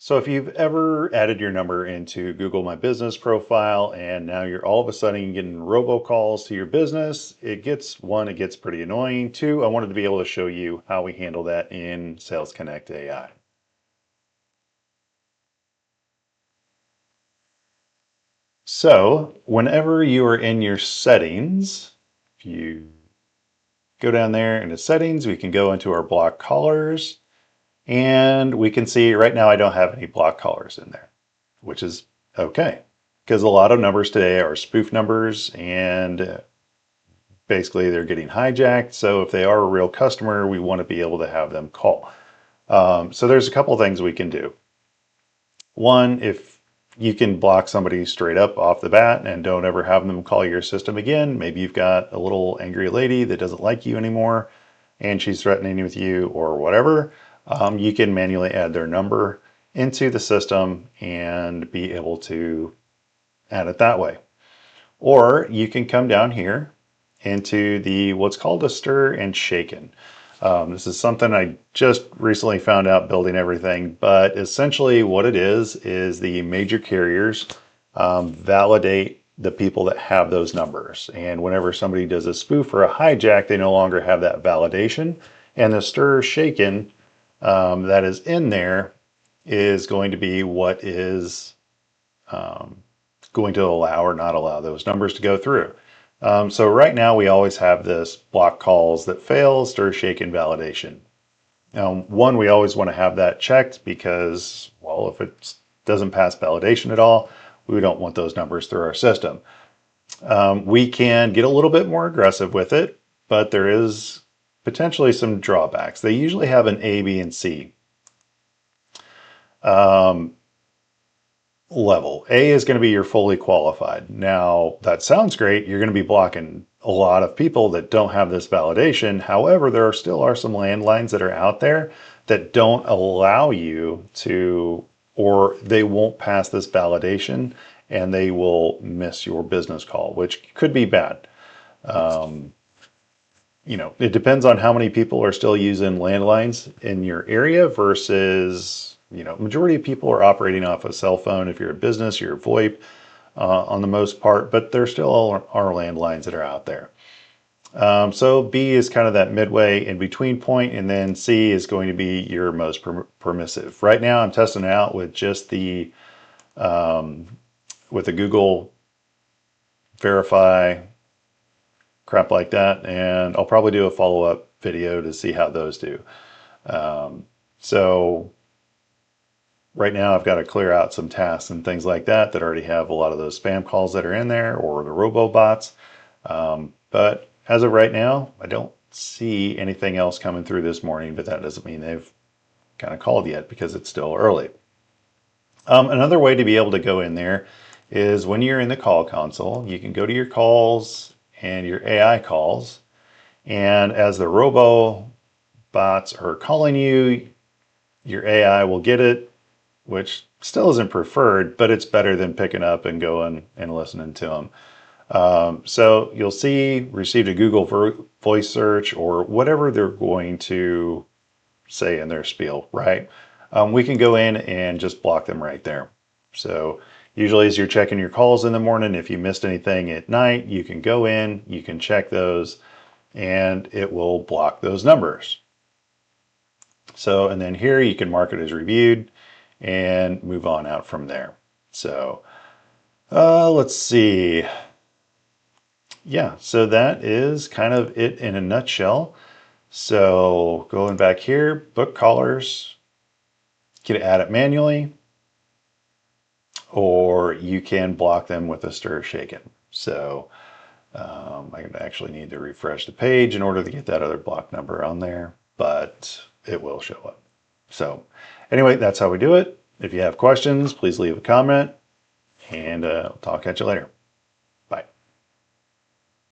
So if you've ever added your number into Google My Business profile and now you're all of a sudden getting robocalls to your business, it gets pretty annoying. Two, I wanted to be able to show you how we handle that in Sales Connect AI. So whenever you are in your settings, if you go down there into settings, we can go into our block callers and we can see right now I don't have any block callers in there, which is okay. Because a lot of numbers today are spoof numbers and basically they're getting hijacked. So if they are a real customer, we want to be able to have them call. So there's a couple things we can do. One, if you can block somebody straight up off the bat and don't ever have them call your system again. Maybe you've got a little angry lady that doesn't like you anymore and she's threatening with you or whatever. You can manually add their number into the system and be able to add it that way. Or you can come down here into the what's called a stir and shaken. This is something I just recently found out building everything, but essentially what it is the major carriers validate the people that have those numbers. And whenever somebody does a spoof or a hijack, they no longer have that validation. And the stir or shaken that is in there is going to be what is going to allow or not allow those numbers to go through. So right now we always have this block calls that fail, stir, shake, and validation. One, we always want to have that checked because, well, if it doesn't pass validation at all, we don't want those numbers through our system. We can get a little bit more aggressive with it, but there is potentially some drawbacks. They usually have an A, B, and C. Level. A is going to be your fully qualified. Now, that sounds great. You're going to be blocking a lot of people that don't have this validation. However, there still are some landlines that are out there that don't allow you to, or they won't pass this validation and they will miss your business call, which could be bad. It depends on how many people are still using landlines in your area versus majority of people are operating off a cell phone. If you're a business, you're VoIP on the most part, but there still are landlines that are out there. So B is kind of that midway in between point, and then C is going to be your most permissive. Right now, I'm testing it out with just the with the Google Verify crap like that, and I'll probably do a follow-up video to see how those do. So right now I've got to clear out some tasks and things like that already have a lot of those spam calls that are in there or the robobots. But as of right now, I don't see anything else coming through this morning, but that doesn't mean they've kind of called yet because it's still early. Another way to be able to go in there is when you're in the call console, you can go to your calls and your AI calls. And as the robobots are calling you, your AI will get it, which still isn't preferred, but it's better than picking up and going and listening to them. So you'll see received a Google voice search or whatever they're going to say in their spiel, right? We can go in and just block them right there. So usually as you're checking your calls in the morning, if you missed anything at night, you can go in, you can check those, and it will block those numbers. So, and then here you can mark it as reviewed and move on out from there. So let's see. Yeah, so that is kind of it in a nutshell. So going back here, book callers, you can add it manually, or you can block them with a stir shaken. So I actually need to refresh the page in order to get that other block number on there, but it will show up. So anyway, that's how we do it. If you have questions, please leave a comment, and I'll talk at you later.